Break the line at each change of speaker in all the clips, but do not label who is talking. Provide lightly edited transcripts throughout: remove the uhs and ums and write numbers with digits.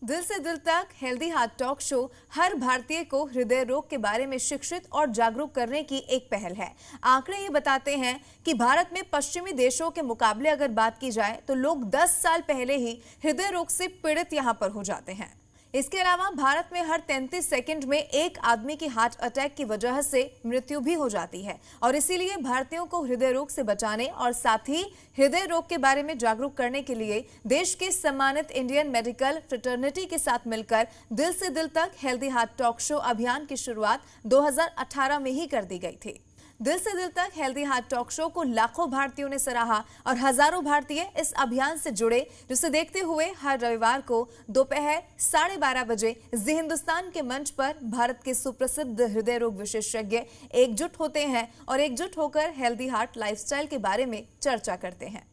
दिल से दिल तक हेल्दी हार्ट टॉक शो हर भारतीय को हृदय रोग के बारे में शिक्षित और जागरूक करने की एक पहल है। आंकड़े ये बताते हैं कि भारत में पश्चिमी देशों के मुकाबले अगर बात की जाए तो लोग 10 साल पहले ही हृदय रोग से पीड़ित यहां पर हो जाते हैं। इसके अलावा भारत में हर 33 सेकंड में एक आदमी की हार्ट अटैक की वजह से मृत्यु भी हो जाती है और इसीलिए भारतीयों को हृदय रोग से बचाने और साथ ही हृदय रोग के बारे में जागरूक करने के लिए देश के सम्मानित इंडियन मेडिकल फ्रेटर्निटी के साथ मिलकर दिल से दिल तक हेल्दी हार्ट टॉक शो अभियान की शुरुआत 2018 में ही कर दी गई थी। दिल से दिल तक हेल्दी हार्ट टॉक शो को लाखों भारतीयों ने सराहा और हजारों भारतीय इस अभियान से जुड़े, जिसे देखते हुए हर रविवार को दोपहर 12:30 बजे जी हिंदुस्तान के मंच पर भारत के सुप्रसिद्ध हृदय रोग विशेषज्ञ एकजुट होते हैं और एकजुट होकर हेल्दी हार्ट लाइफस्टाइल के बारे में चर्चा करते हैं।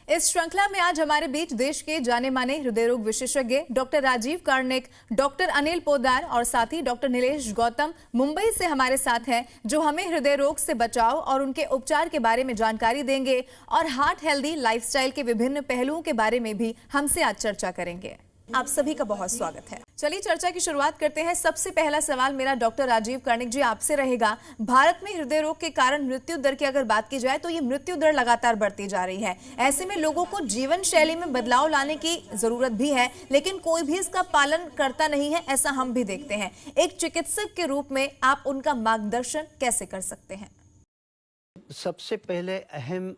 इस श्रृंखला में आज हमारे बीच देश के जाने माने हृदय रोग विशेषज्ञ डॉक्टर राजीव कार्णिक, डॉक्टर अनिल पोद्दार और साथ ही डॉक्टर नीलेश गौतम मुंबई से हमारे साथ हैं, जो हमें हृदय रोग से बचाव और उनके उपचार के बारे में जानकारी देंगे और हार्ट हेल्दी लाइफस्टाइल के विभिन्न पहलुओं के बारे में भी हमसे आज चर्चा करेंगे। आप सभी का बहुत स्वागत है। चलिए चर्चा की शुरुआत करते हैं। सबसे पहला सवाल मेरा डॉक्टर राजीव कार्णिक जी आपसे रहेगा। भारत में हृदय रोग के कारण मृत्यु दर की अगर बात की जाए तो ये मृत्यु दर लगातार बढ़ती जा रही है। ऐसे में लोगों को जीवन शैली में बदलाव लाने की जरूरत भी है, लेकिन कोई भी इसका पालन करता नहीं है, ऐसा हम भी देखते हैं। एक चिकित्सक के रूप में आप उनका मार्गदर्शन कैसे कर सकते हैं?
सबसे पहले अहम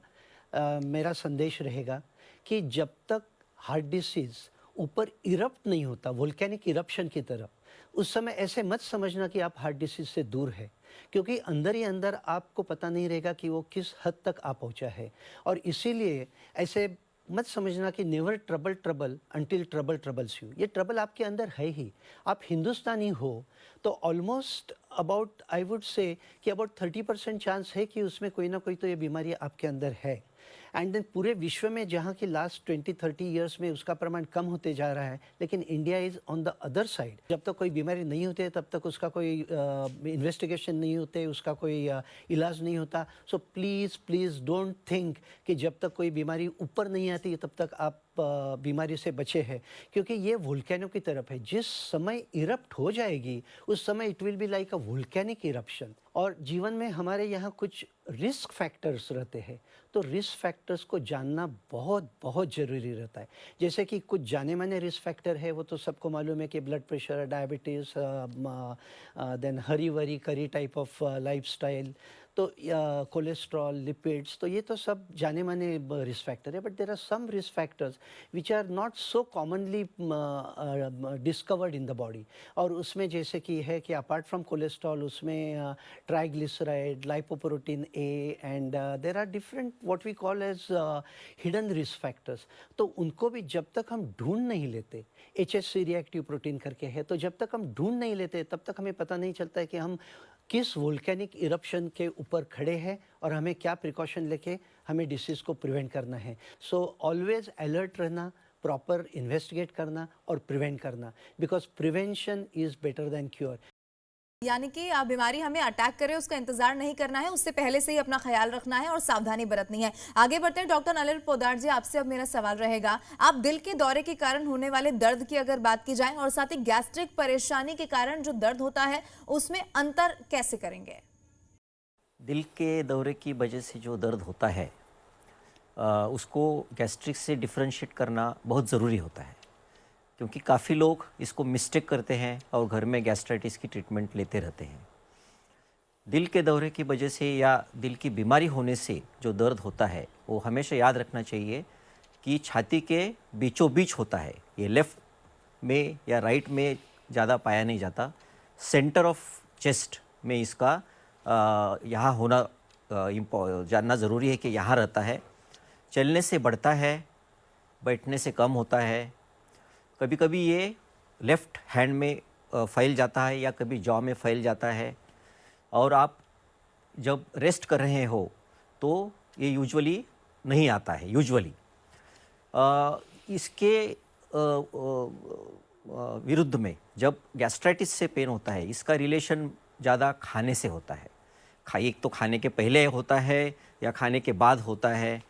मेरा संदेश रहेगा कि जब तक हार्ट डिसीज ऊपर इरप्ट नहीं होता, वोल्केनिक इरप्शन की तरफ, उस समय ऐसे मत समझना कि आप हार्ट डिसीज से दूर है, क्योंकि अंदर ही अंदर आपको पता नहीं रहेगा कि वो किस हद तक आ पहुंचा है। और इसीलिए ऐसे मत समझना कि never trouble until trouble troubles you. ये ट्रबल आपके अंदर है ही। आप हिंदुस्तानी हो तो almost about I would say कि अबाउट 30% चांस है कि उसमें कोई ना कोई तो ये बीमारी आपके अंदर है। एंड देन पूरे विश्व में जहाँ की लास्ट 20-30 ईयर्स में उसका प्रमाण कम होते जा रहा है, लेकिन India is on the other side. जब तक कोई बीमारी नहीं होती है तब तक उसका कोई इन्वेस्टिगेशन नहीं होते, उसका कोई इलाज नहीं होता। सो प्लीज़ डोंट थिंक कि जब तक कोई बीमारी ऊपर नहीं आती तब तक आप बीमारी से बचे हैं, क्योंकि ये वोल्केनो की तरफ है। जिस समय इरप्ट हो जाएगी उस समय it will be like a volcanic eruption. और जीवन में हमारे यहाँ कुछ रिस्क फैक्टर्स रहते हैं, तो रिस्क फैक्टर्स को जानना बहुत बहुत ज़रूरी रहता है। जैसे कि कुछ जाने माने रिस्क फैक्टर है, वो तो सबको मालूम है कि blood pressure, diabetes, then hurry worry curry type of lifestyle, तो कोलेस्ट्रॉल, लिपिड्स, तो ये तो सब जाने माने रिस्क फैक्टर है। But there are some risk factors which are not so commonly discovered in the body. और उसमें जैसे कि है कि अपार्ट फ्रॉम कोलेस्ट्रॉल उसमें triglyceride, lipoprotein A, and there are different what we call as hidden risk factors. तो उनको भी जब तक हम ढूंढ नहीं लेते, HSC रिएक्टिव प्रोटीन करके है, तो जब तक हम ढूंढ नहीं लेते तब तक हमें पता नहीं चलता है कि हम किस वोल्केनिक इरप्शन के ऊपर खड़े हैं और हमें क्या प्रिकॉशन लेके हमें डिसीज़ को प्रिवेंट करना है। सो ऑलवेज अलर्ट रहना, प्रॉपर इन्वेस्टिगेट करना और प्रिवेंट करना, because prevention is better than cure.
यानी कि बीमारी हमें अटैक करे उसका इंतजार नहीं करना है, उससे पहले से ही अपना ख्याल रखना है और सावधानी बरतनी है। आगे बढ़ते हैं डॉक्टर अनिल पोद्दार जी, आपसे अब मेरा सवाल रहेगा। आप दिल के दौरे के कारण होने वाले दर्द की अगर बात की जाए और साथ ही गैस्ट्रिक परेशानी के कारण जो दर्द होता है उसमें अंतर कैसे करेंगे?
दिल के दौरे की वजह से जो दर्द होता है उसको गैस्ट्रिक से डिफरेंशिएट करना बहुत ज़रूरी होता है, क्योंकि काफ़ी लोग इसको मिस्टेक करते हैं और घर में गैस्ट्राइटिस की ट्रीटमेंट लेते रहते हैं। दिल के दौरे की वजह से या दिल की बीमारी होने से जो दर्द होता है वो हमेशा याद रखना चाहिए कि छाती के बीचों बीच होता है। ये लेफ़्ट में या राइट में ज़्यादा पाया नहीं जाता, सेंटर ऑफ चेस्ट में इसका यहाँ होना जानना ज़रूरी है कि यहाँ रहता है। चलने से बढ़ता है, बैठने से कम होता है। कभी कभी ये लेफ़्ट हैंड में फैल जाता है या कभी जॉ में फैल जाता है, और आप जब रेस्ट कर रहे हो तो ये यूजुअली नहीं आता है। यूजुअली इसके विरुद्ध में जब गैस्ट्राइटिस से पेन होता है, इसका रिलेशन ज़्यादा खाने से होता है। एक तो खाने के पहले होता है या खाने के बाद होता है,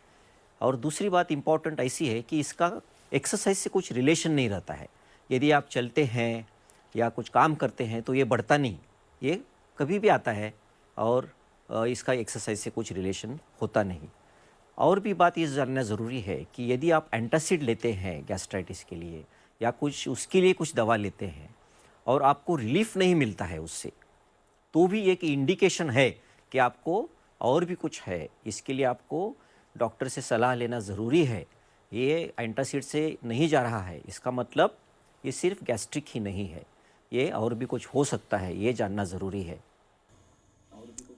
और दूसरी बात इम्पॉर्टेंट ऐसी है कि इसका एक्सरसाइज से कुछ रिलेशन नहीं रहता है। यदि आप चलते हैं या कुछ काम करते हैं तो ये बढ़ता नहीं, ये कभी भी आता है और इसका एक्सरसाइज से कुछ रिलेशन होता नहीं। और भी बात ये जानना ज़रूरी है कि यदि आप एंटासिड लेते हैं गैस्ट्राइटिस के लिए या कुछ उसके लिए कुछ दवा लेते हैं और आपको रिलीफ नहीं मिलता है उससे, तो भी एक इंडिकेशन है कि आपको और भी कुछ है। इसके लिए आपको डॉक्टर से सलाह लेना ज़रूरी है। ये एंटासिड से नहीं जा रहा है, इसका मतलब ये सिर्फ गैस्ट्रिक ही नहीं है, ये और भी कुछ हो सकता है, ये जानना ज़रूरी है।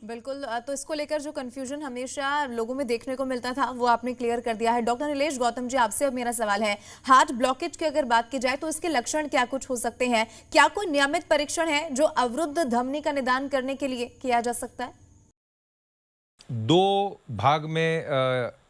बिल्कुल, तो इसको लेकर जो कंफ्यूजन हमेशा लोगों में देखने को मिलता था वो आपने क्लियर कर दिया है। डॉक्टर नीलेश गौतम जी, आपसे अब मेरा सवाल है, हार्ट ब्लॉकेज की अगर बात की जाए तो इसके लक्षण क्या कुछ हो सकते हैं? क्या कोई नियमित परीक्षण है जो अवरुद्ध धमनी का निदान करने के लिए किया जा सकता है?
दो भाग में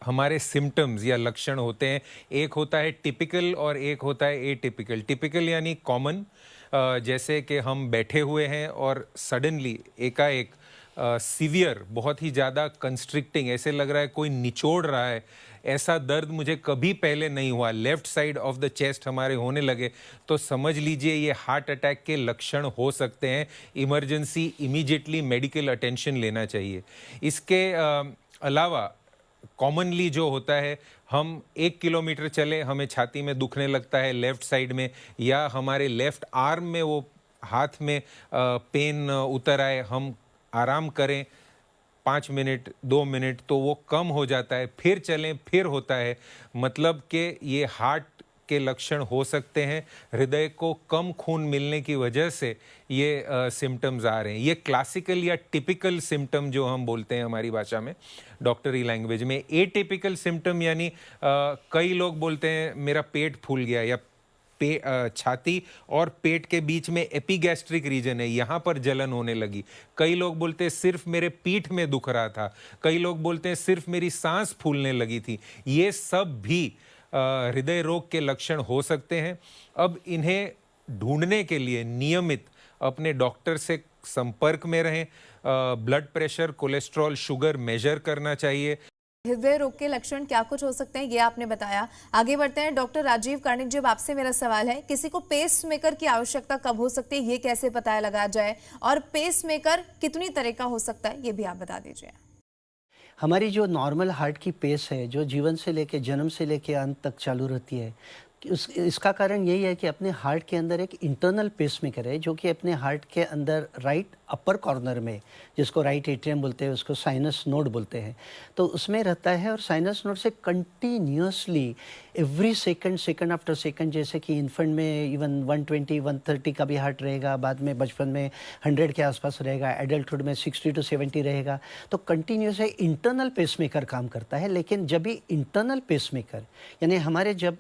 हमारे सिम्टम्स या लक्षण होते हैं। एक होता है टिपिकल और एक होता है एटिपिकल। टिपिकल यानी कॉमन, जैसे कि हम बैठे हुए हैं और सडनली एकाएक सीवियर, बहुत ही ज़्यादा कंस्ट्रिक्टिंग, ऐसे लग रहा है कोई निचोड़ रहा है, ऐसा दर्द मुझे कभी पहले नहीं हुआ, left side of the chest हमारे होने लगे, तो समझ लीजिए ये हार्ट अटैक के लक्षण हो सकते हैं। इमरजेंसी इमीडिएटली मेडिकल अटेंशन लेना चाहिए। इसके अलावा कॉमनली जो होता है, हम 1 किलोमीटर चले हमें छाती में दुखने लगता है लेफ्ट साइड में, या हमारे लेफ्ट आर्म में वो हाथ में पेन उतर आए, हम आराम करें 5 मिनट 2 मिनट तो वो कम हो जाता है, फिर चलें फिर होता है, मतलब कि ये हार्ट के लक्षण हो सकते हैं। हृदय को कम खून मिलने की वजह से ये सिम्टम्स आ रहे हैं। ये क्लासिकल या टिपिकल सिम्टम जो हम बोलते हैं हमारी भाषा में, डॉक्टरी लैंग्वेज में। एटिपिकल सिम्टम यानी कई लोग बोलते हैं मेरा पेट फूल गया, या छाती और पेट के बीच में एपिगैस्ट्रिक रीजन है, यहाँ पर जलन होने लगी। कई लोग बोलते हैं सिर्फ मेरे पीठ में दुख रहा था, कई लोग बोलते हैं सिर्फ मेरी सांस फूलने लगी थी। ये सब भी हृदय रोग के लक्षण हो सकते हैं। अब इन्हें ढूंढने के लिए नियमित अपने डॉक्टर से संपर्क में रहें। Blood pressure, cholesterol, sugar measure करना चाहिए।
हृदय रोग के लक्षण क्या कुछ हो सकते हैं ये आपने बताया। आगे बढ़ते हैं, डॉक्टर राजीव कार्णिक जी, अब आपसे मेरा सवाल है, किसी को पेस मेकर की आवश्यकता कब हो सकती है, ये कैसे पता लगाया जाए, और पेस मेकर कितनी तरह का हो सकता है ये भी आप बता दीजिए।
हमारी जो नॉर्मल हार्ट की पेस है, जो जीवन से लेके जन्म से लेके अंत तक चालू रहती है, इसका कारण यही है कि अपने हार्ट के अंदर एक इंटरनल पेसमेकर है जो कि अपने हार्ट के अंदर राइट अपर कॉर्नर में, जिसको राइट एट्रियम बोलते हैं, उसको साइनस नोड बोलते हैं, तो उसमें रहता है। और साइनस नोड से continuously every second after second, जैसे कि इन्फेंट में इवन 120 130 का भी हार्ट रहेगा, बाद में बचपन में 100 के आसपास रहेगा, एडल्टहुड में 60 to 70 रहेगा, तो कंटिन्यूस है इंटरनल पेसमेकर काम करता है। लेकिन जब भी इंटरनल पेसमेकर यानी हमारे जब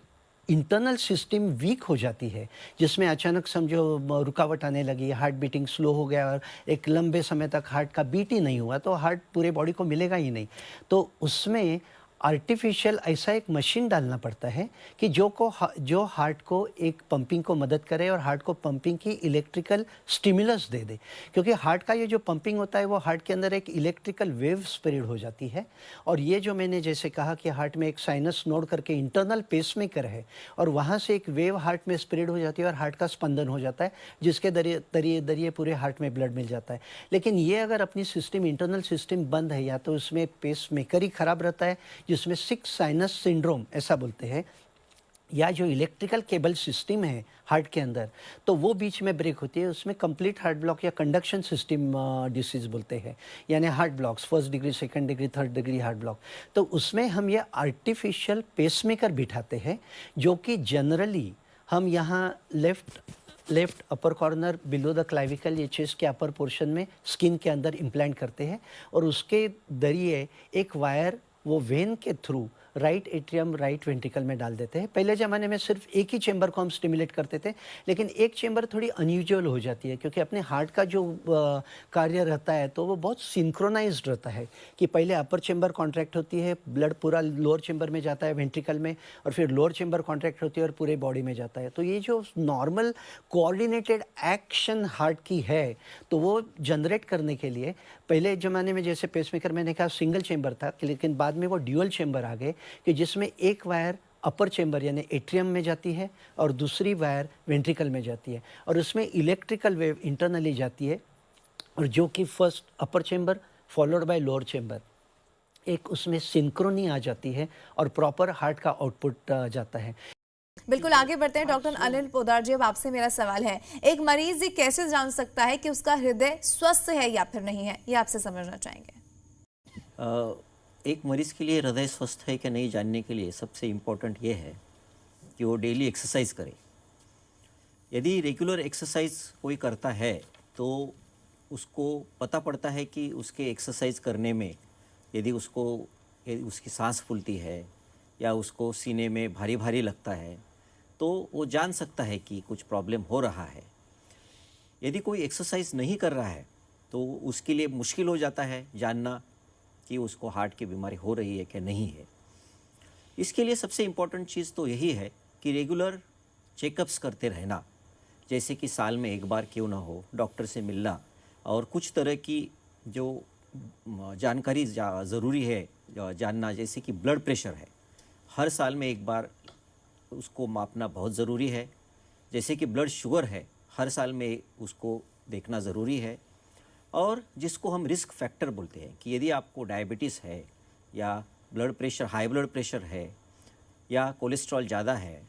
इंटरनल सिस्टम वीक हो जाती है, जिसमें अचानक समझो रुकावट आने लगी, हार्ट बीटिंग स्लो हो गया और एक लंबे समय तक हार्ट का बीट ही नहीं हुआ, तो हार्ट पूरे बॉडी को मिलेगा ही नहीं। तो उसमें आर्टिफिशियल ऐसा एक मशीन डालना पड़ता है कि जो हार्ट को एक पंपिंग को मदद करे और हार्ट को पंपिंग की इलेक्ट्रिकल स्टिमुलस दे दे। क्योंकि हार्ट का ये जो पंपिंग होता है वो हार्ट के अंदर एक इलेक्ट्रिकल वेव स्प्रेड हो जाती है। और ये जो मैंने जैसे कहा कि हार्ट में एक साइनस नोड करके इंटरनल पेसमेकर है, और वहाँ से एक वेव हार्ट में स्प्रेड हो जाती है और हार्ट का स्पंदन हो जाता है, जिसके दरिए पूरे हार्ट में ब्लड मिल जाता है। लेकिन ये अगर अपनी सिस्टम इंटरनल सिस्टम बंद है, या तो उसमें पेसमेकर ही खराब रहता है, जिसमें 6 साइनस सिंड्रोम ऐसा बोलते हैं, या जो इलेक्ट्रिकल केबल सिस्टम है हार्ट के अंदर, तो वो बीच में ब्रेक होती है, उसमें कंप्लीट हार्ट ब्लॉक या कंडक्शन सिस्टम डिसीज बोलते हैं, यानी heart blocks 1st degree 2nd degree 3rd degree heart block. तो उसमें हम ये आर्टिफिशियल पेसमेकर बिठाते हैं, जो कि जनरली हम यहाँ left upper corner below the clavicle, ये चेस्ट के अपर पोर्शन में स्किन के अंदर इम्प्लांट करते हैं, और उसके जरिए एक वायर वो वेन के through right atrium right ventricle में डाल देते हैं। पहले ज़माने में सिर्फ एक ही चेंबर को हम स्टिमुलेट करते थे, लेकिन एक चेंबर थोड़ी अनयूजुअल हो जाती है, क्योंकि अपने हार्ट का जो कार्य रहता है तो वो बहुत सिंक्रोनाइज्ड रहता है कि पहले अपर चेंबर कॉन्ट्रैक्ट होती है, ब्लड पूरा लोअर चेंबर में जाता है वेंट्रिकल में, और फिर लोअर चेंबर कॉन्ट्रैक्ट होती है और पूरे बॉडी में जाता है। तो ये जो नॉर्मल कोऑर्डिनेटेड एक्शन हार्ट की है, तो वो जनरेट करने के लिए पहले ज़माने में जैसे पेसमेकर मैंने कहा सिंगल चेंबर था, लेकिन बाद में वो ड्यूअल चेंबर आ गए कि जिसमें एक वायर अपर चेंबर यानी एट्रियम में जाती है और दूसरी वायर वेंट्रिकल में जाती है और उसमें इलेक्ट्रिकल वेव इंटरनली जाती है और जो कि first upper chamber followed by lower chamber एक उसमें सिंक्रोनी आ जाती है और प्रॉपर हार्ट का आउटपुट जाता है।
बिल्कुल, आगे बढ़ते हैं। डॉक्टर अनिल पोद्दार जी, अब आपसे मेरा सवाल है, एक मरीज ये कैसे जान सकता है कि उसका हृदय स्वस्थ है या फिर नहीं है, ये आपसे समझना चाहेंगे।
एक मरीज़ के लिए हृदय स्वस्थ है कि नहीं जानने के लिए सबसे इम्पोर्टेंट ये है कि वो डेली एक्सरसाइज करे। यदि रेगुलर एक्सरसाइज कोई करता है तो उसको पता पड़ता है कि उसके एक्सरसाइज करने में यदि उसकी सांस फूलती है या उसको सीने में भारी भारी लगता है तो वो जान सकता है कि कुछ प्रॉब्लम हो रहा है। यदि कोई एक्सरसाइज नहीं कर रहा है तो उसके लिए मुश्किल हो जाता है जानना कि उसको हार्ट की बीमारी हो रही है कि नहीं है। इसके लिए सबसे इम्पोर्टेंट चीज़ तो यही है कि रेगुलर चेकअप्स करते रहना, जैसे कि साल में एक बार क्यों ना हो डॉक्टर से मिलना और कुछ तरह की जो जानकारी ज़रूरी है जानना, जैसे कि ब्लड प्रेशर है हर साल में एक बार उसको मापना बहुत ज़रूरी है। जैसे कि ब्लड शुगर है हर साल में उसको देखना ज़रूरी है। और जिसको हम रिस्क फैक्टर बोलते हैं कि यदि आपको डायबिटीज़ है या blood pressure high blood pressure है या कोलेस्ट्रॉल ज़्यादा है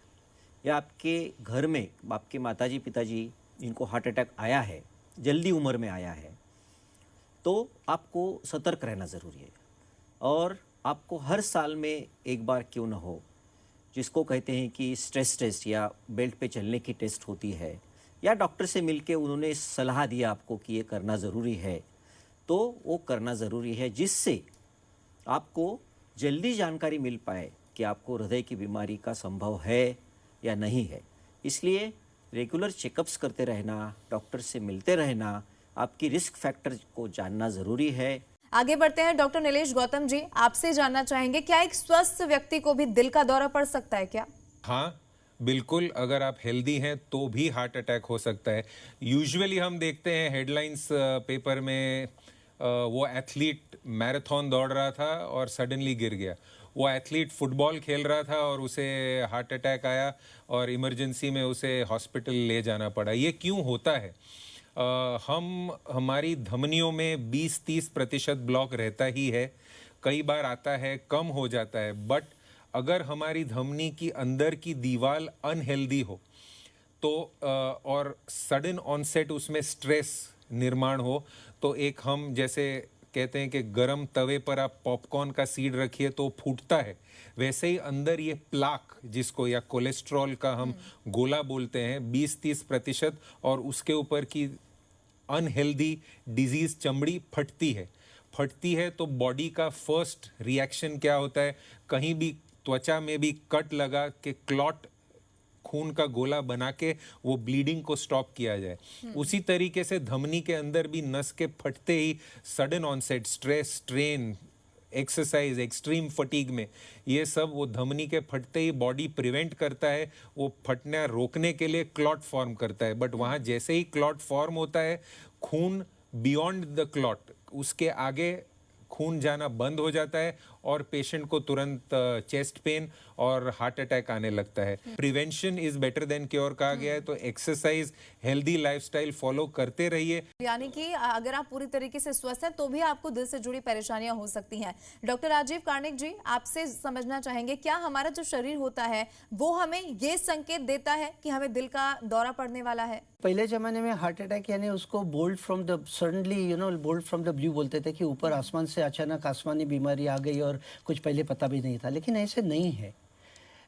या आपके घर में आपके माताजी पिताजी इनको हार्ट अटैक आया है, जल्दी उम्र में आया है, तो आपको सतर्क रहना ज़रूरी है। और आपको हर साल में एक बार क्यों ना हो, जिसको कहते हैं कि स्ट्रेस टेस्ट या बेल्ट पे चलने की टेस्ट होती है या डॉक्टर से मिलके उन्होंने सलाह दिया आपको कि ये करना ज़रूरी है, तो वो करना ज़रूरी है, जिससे आपको जल्दी जानकारी मिल पाए कि आपको हृदय की बीमारी का संभव है या नहीं है। इसलिए रेगुलर चेकअप्स करते रहना, डॉक्टर से मिलते रहना, आपकी रिस्क फैक्टर को जानना ज़रूरी है।
आगे बढ़ते हैं। डॉक्टर नीलेश गौतम जी, आपसे जानना चाहेंगे, क्या एक स्वस्थ व्यक्ति को भी दिल का दौरा पड़ सकता है क्या?
हाँ, बिल्कुल, अगर आप हेल्दी हैं तो भी हार्ट अटैक हो सकता है। यूजुअली हम देखते हैं हेडलाइंस पेपर में वो एथलीट मैराथन दौड़ रहा था और सडनली गिर गया। वो एथलीट फुटबॉल खेल रहा था और उसे हार्ट अटैक आया और इमरजेंसी में उसे हॉस्पिटल ले जाना पड़ा। ये क्यों होता है? हमारी धमनियों में 20-30% ब्लॉक रहता ही है, कई बार आता है, कम हो जाता है, बट अगर हमारी धमनी की अंदर की दीवार अनहेल्दी हो तो और सडन ऑनसेट उसमें स्ट्रेस निर्माण हो तो एक हम जैसे कहते हैं कि गरम तवे पर आप पॉपकॉर्न का सीड रखिए तो फूटता है, वैसे ही अंदर ये प्लाक जिसको या कोलेस्ट्रॉल का हम गोला बोलते हैं 20-30% और उसके ऊपर की अनहेल्दी डिजीज चमड़ी फटती है तो बॉडी का फर्स्ट रिएक्शन क्या होता है? कहीं भी त्वचा में भी कट लगा के क्लॉट खून का गोला बना के वो ब्लीडिंग को स्टॉप किया जाए। उसी तरीके से धमनी के अंदर भी नस के फटते ही sudden onset stress, strain, exercise, extreme fatigue में ये सब वो धमनी के फटते ही बॉडी प्रिवेंट करता है, वो फटना रोकने के लिए क्लॉट फॉर्म करता है। बट वहाँ जैसे ही क्लॉट फॉर्म होता है, खून बियॉन्ड द क्लॉट, उसके आगे खून जाना बंद हो जाता है और पेशेंट को तुरंत चेस्ट पेन और हार्ट अटैक आने लगता है। Prevention is better than cure कहा गया है, तो एक्सरसाइज, हेल्दी लाइफस्टाइल फॉलो करते रहिए।
यानी कि अगर आप पूरी तरीके से स्वस्थ हैं तो भी आपको दिल से जुड़ी परेशानियां हो सकती हैं। डॉक्टर राजीव कार्णिक जी, आपसे समझना चाहेंगे, क्या हमारा जो शरीर होता है वो हमें ये संकेत देता है कि हमें दिल का दौरा पड़ने वाला है?
पहले ज़माने में हार्ट अटैक यानी उसको bolt from the suddenly bolt from the blue बोलते थे कि ऊपर आसमान से अचानक आसमानी बीमारी आ गई और कुछ पहले पता भी नहीं था, लेकिन ऐसे नहीं है।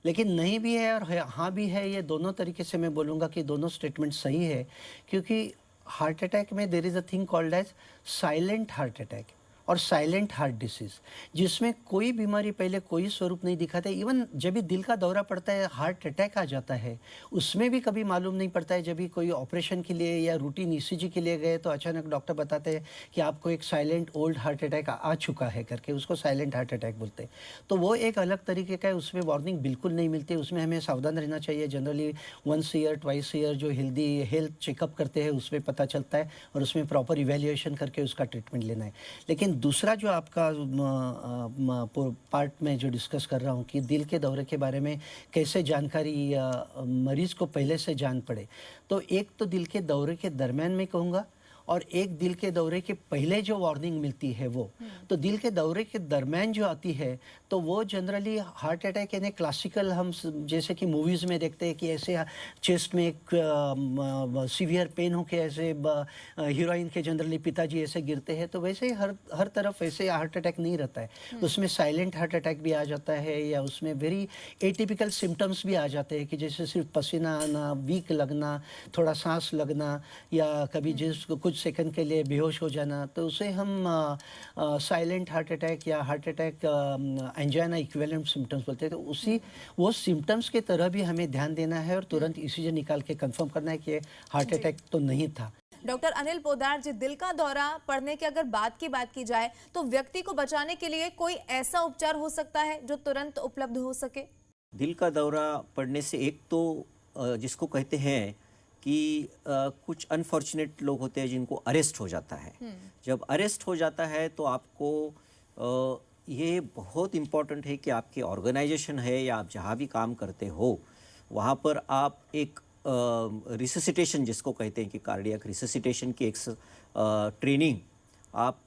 लेकिन नहीं भी है और हाँ भी है, ये दोनों तरीके से मैं बोलूँगा कि दोनों स्टेटमेंट सही है, क्योंकि हार्ट अटैक में there is a thing called as silent heart attack और साइलेंट हार्ट डिसीज, जिसमें कोई बीमारी पहले कोई स्वरूप नहीं दिखाता। इवन जब भी दिल का दौरा पड़ता है, हार्ट अटैक आ जाता है, उसमें भी कभी मालूम नहीं पड़ता है। जब भी कोई ऑपरेशन के लिए या रूटीन ईसीजी के लिए गए तो अचानक डॉक्टर बताते हैं कि आपको एक साइलेंट ओल्ड हार्ट अटैक आ चुका है करके, उसको साइलेंट हार्ट अटैक बोलते हैं। तो वो एक अलग तरीके का है, उसमें वार्निंग बिल्कुल नहीं मिलती, उसमें हमें सावधान रहना चाहिए। जनरली 1 ईयर 2 ईयर जो हेल्थ चेकअप करते हैं उसमें पता चलता है और उसमें प्रॉपर इवेल्युएशन करके उसका ट्रीटमेंट लेना है। लेकिन दूसरा जो आपका पार्ट में जो डिस्कस कर रहा हूँ कि दिल के दौरे के बारे में कैसे जानकारी मरीज़ को पहले से जान पड़े, तो एक तो दिल के दौरे के दरमियान में कहूँगा, और एक दिल के दौरे के पहले जो वार्निंग मिलती है वो। तो दिल के दौरे के दरमियान जो आती है तो वो जनरली हार्ट अटैक यानी क्लासिकल हम जैसे कि मूवीज़ में देखते हैं कि ऐसे चेस्ट में एक सीवियर पेन हो के ऐसे हीरोइन के जनरली पिताजी ऐसे गिरते हैं, तो वैसे ही हर तरफ ऐसे हार्ट अटैक नहीं रहता है। उसमें साइलेंट हार्ट अटैक भी आ जाता है, या उसमें वेरी एटिपिकल सिम्टम्स भी आ जाते हैं कि जैसे सिर्फ पसीना आना, वीक लगना, थोड़ा सांस लगना, या कभी जिसको कुछ सेकंड के लिए बेहोश हो जाना, तो उसे हम साइलेंट हार्ट अटैक या heart attack angina equivalent symptoms बोलते हैं। तो उसी वो सिम्टम्स के तरह भी हमें ध्यान देना है और तुरंत ईसीजी निकाल के कंफर्म करना है कि हार्ट अटैक तो नहीं था।
डॉक्टर अनिल पोद्दार जी, दिल का दौरा पड़ने की अगर बात की जाए तो व्यक्ति को बचाने के लिए कोई ऐसा उपचार हो सकता है जो तुरंत उपलब्ध हो सके?
दिल का दौरा पड़ने से एक तो जिसको कहते हैं कि कुछ अनफॉर्चुनेट लोग होते हैं जिनको अरेस्ट हो जाता है। जब अरेस्ट हो जाता है तो आपको ये बहुत इम्पॉर्टेंट है कि आपके ऑर्गेनाइजेशन है या आप जहाँ भी काम करते हो वहाँ पर आप एक रिससिटेशन जिसको कहते हैं कि कार्डियक रिससिटेशन की एक ट्रेनिंग आप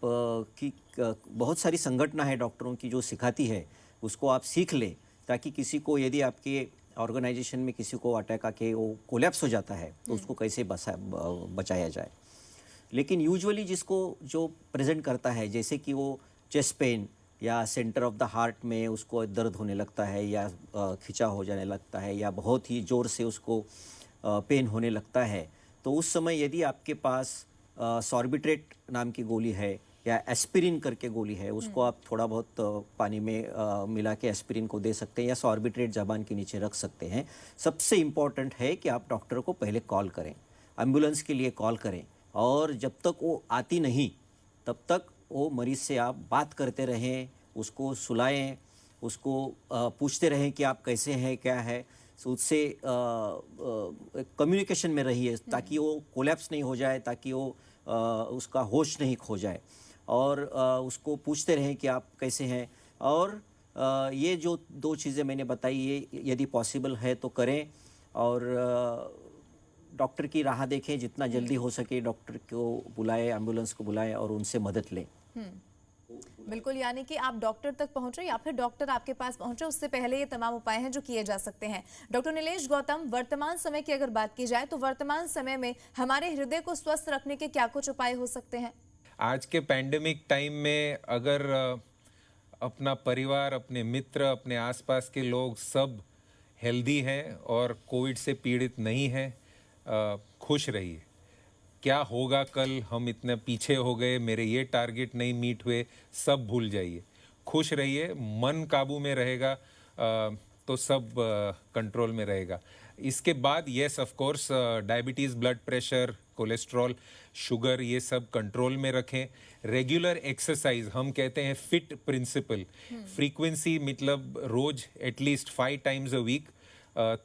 की बहुत सारी संगठना है डॉक्टरों की जो सिखाती है, उसको आप सीख लें ताकि किसी को यदि आपके ऑर्गेनाइजेशन में किसी को अटैक आके वो कोलैप्स हो जाता है तो उसको कैसे बचाया जाए। लेकिन यूजुअली जिसको जो प्रेजेंट करता है जैसे कि वो चेस्ट पेन या सेंटर ऑफ द हार्ट में उसको दर्द होने लगता है या खिंचा हो जाने लगता है या बहुत ही ज़ोर से उसको पेन होने लगता है, तो उस समय यदि आपके पास सॉर्बिट्रेट नाम की गोली है या एस्पिरिन करके गोली है, उसको आप थोड़ा बहुत पानी में मिला के एस्पिरिन को दे सकते हैं या सॉर्बिट्रेट ज़बान के नीचे रख सकते हैं। सबसे इम्पॉर्टेंट है कि आप डॉक्टर को पहले कॉल करें, एम्बुलेंस के लिए कॉल करें, और जब तक वो आती नहीं तब तक वो मरीज़ से आप बात करते रहें, उसको सुलाएं, उसको पूछते रहें कि आप कैसे हैं, क्या है, उससे कम्युनिकेशन में रहिए ताकि वो कोलैप्स नहीं हो जाए, ताकि वो उसका होश नहीं खो जाए, और उसको पूछते रहें कि आप कैसे हैं। और ये जो दो चीज़ें मैंने बताई ये यदि पॉसिबल है तो करें, और डॉक्टर की राह देखें, जितना जल्दी हो सके डॉक्टर को बुलाएं, एम्बुलेंस को बुलाएं और उनसे मदद लें।
बिल्कुल, यानी कि आप डॉक्टर तक पहुंचे या फिर डॉक्टर आपके पास पहुंचे उससे पहले ये तमाम उपाय हैं जो किए जा सकते हैं। डॉक्टर नीलेश गौतम, वर्तमान समय की अगर बात की जाए तो वर्तमान समय में हमारे हृदय को स्वस्थ रखने के क्या कुछ उपाय हो सकते हैं?
आज के पैंडेमिक टाइम में अगर अपना परिवार, अपने मित्र, अपने आसपास के लोग सब हेल्दी हैं और कोविड से पीड़ित नहीं हैं, खुश रहिए। क्या होगा कल, हम इतने पीछे हो गए, मेरे ये टारगेट नहीं मीट हुए, सब भूल जाइए, खुश रहिए, मन काबू में रहेगा तो सब कंट्रोल में रहेगा। इसके बाद yes of course diabetes, blood pressure, cholesterol, sugar, ये सब कंट्रोल में रखें। रेगुलर एक्सरसाइज, हम कहते हैं फिट प्रिंसिपल, फ्रीक्वेंसी मतलब रोज at least 5 times a week,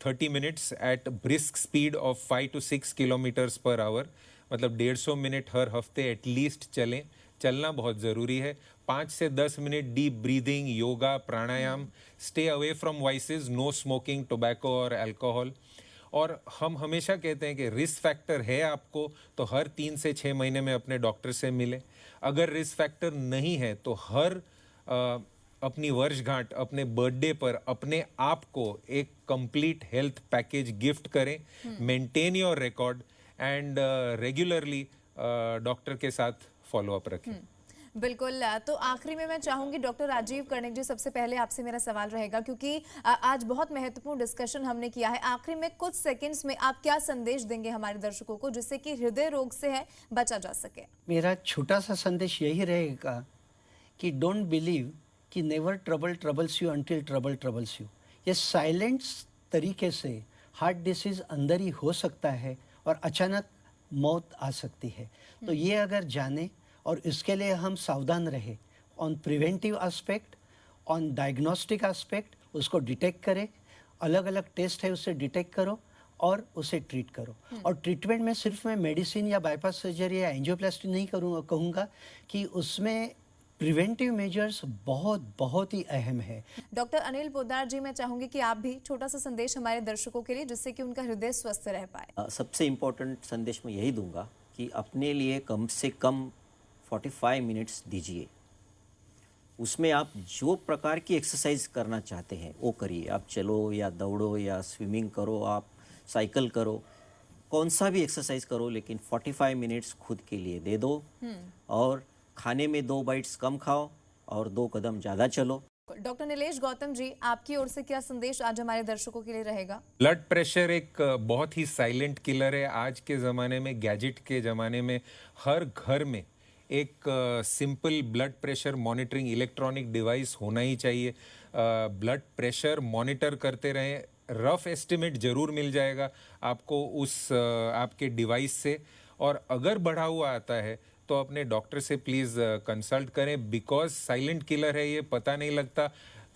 30 minutes at brisk speed of 5 to 6 kilometers per hour, मतलब 150 मिनट हर हफ्ते एटलीस्ट चलें। चलना बहुत ज़रूरी है। 5 से 10 minute deep breathing, yoga, pranayam. Stay away from vices, no smoking, tobacco और अल्कोहल। और हम हमेशा कहते हैं कि रिस्क फैक्टर है आपको तो हर 3 से 6 महीने में अपने डॉक्टर से मिलें। अगर रिस्क फैक्टर नहीं है तो हर अपनी वर्षगांठ, अपने बर्थडे पर अपने आप को एक कंप्लीट हेल्थ पैकेज गिफ्ट करें। Maintain your record and regularly doctor के साथ फॉलोअप रखें।
बिल्कुल, तो आखिरी में मैं चाहूंगी डॉक्टर राजीव कर्णिक जी, सबसे पहले आपसे मेरा सवाल रहेगा क्योंकि आज बहुत महत्वपूर्ण डिस्कशन हमने किया है। आखिरी में कुछ सेकंड्स में आप क्या संदेश देंगे हमारे दर्शकों को जिससे कि हृदय रोग से है बचा जा सके? मेरा
छोटा सा संदेश यही रहेगा कि डोंट बिलीव कि never trouble troubles you until trouble troubles you. ये साइलेंट तरीके से हार्ट डिसीज अंदर ही हो सकता है और अचानक मौत आ सकती है। तो ये अगर जाने और इसके लिए हम सावधान रहे on preventive aspect, on diagnostic aspect, उसको डिटेक्ट करें, अलग अलग टेस्ट है उससे डिटेक्ट करो और उसे ट्रीट करो। और ट्रीटमेंट में सिर्फ मैं मेडिसिन या बाईपास सर्जरी या एंजियोप्लास्टी नहीं कहूँगा कि उसमें प्रिवेंटिव मेजर्स बहुत बहुत ही अहम है।
डॉक्टर अनिल पोद्दार जी, मैं चाहूंगी कि आप भी छोटा सा संदेश हमारे दर्शकों के लिए, जिससे कि उनका हृदय स्वस्थ रह पाए।
सबसे इम्पोर्टेंट संदेश मैं यही दूंगा कि अपने लिए कम से कम 45 मिनट्स दीजिए। उसमें आप जो प्रकार की एक्सरसाइज करना चाहते हैं वो करिए। आप चलो या दौड़ो या स्विमिंग करो, आप साइकिल करो, कौन सा भी एक्सरसाइज करो, लेकिन 45 मिनट्स खुद के लिए दे दो। और खाने में 2 बाइट्स कम खाओ और 2 कदम ज़्यादा चलो।
डॉक्टर नीलेश गौतम जी, आपकी ओर से क्या संदेश आज हमारे दर्शकों के लिए रहेगा?
ब्लड प्रेशर एक बहुत ही साइलेंट किलर है। आज के ज़माने में, गैजेट के ज़माने में, हर घर में एक simple blood pressure monitoring electronic device होना ही चाहिए। ब्लड प्रेशर मॉनिटर करते रहें। रफ एस्टिमेट ज़रूर मिल जाएगा आपको उस आपके डिवाइस से, और अगर बढ़ा हुआ आता है तो अपने डॉक्टर से प्लीज़ कंसल्ट करें, बिकॉज साइलेंट किलर है ये, पता नहीं लगता।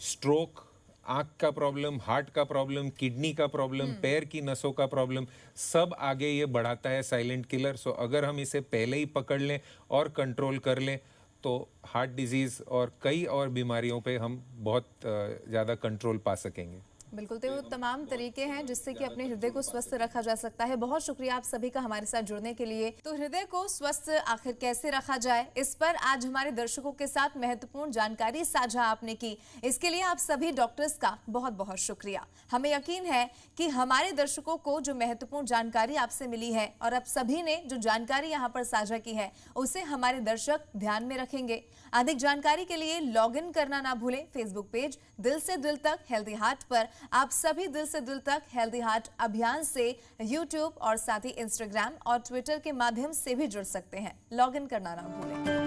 स्ट्रोक, आँख का प्रॉब्लम, हार्ट का प्रॉब्लम, किडनी का प्रॉब्लम, पैर की नसों का प्रॉब्लम, सब आगे ये बढ़ाता है साइलेंट किलर। सो अगर हम इसे पहले ही पकड़ लें और कंट्रोल कर लें तो हार्ट डिजीज़ और कई और बीमारियों पे हम बहुत ज़्यादा कंट्रोल पा सकेंगे।
बिल्कुल, तो वो तमाम तरीके हैं जिससे कि अपने हृदय को स्वस्थ रखा जा सकता है। बहुत शुक्रिया आप सभी का हमारे साथ जुड़ने के लिए। तो हृदय को स्वस्थ आखिर कैसे रखा जाए, इस पर आज हमारे दर्शकों के साथ महत्वपूर्ण जानकारी साझा आपने की। इसके लिए आप सभी डॉक्टर्स का बहुत बहुत शुक्रिया। हमें यकीन है कि हमारे दर्शकों को जो महत्वपूर्ण जानकारी आपसे मिली है और आप सभी ने जो जानकारी यहाँ पर साझा की है उसे हमारे दर्शक ध्यान में रखेंगे। अधिक जानकारी के लिए लॉग इन करना ना भूलें फेसबुक पेज दिल से दिल तक हेल्दी हार्ट पर। आप सभी दिल से दिल तक हेल्दी हार्ट अभियान से यूट्यूब और साथ ही इंस्टाग्राम और ट्विटर के माध्यम से भी जुड़ सकते हैं। लॉग इन करना ना भूलें।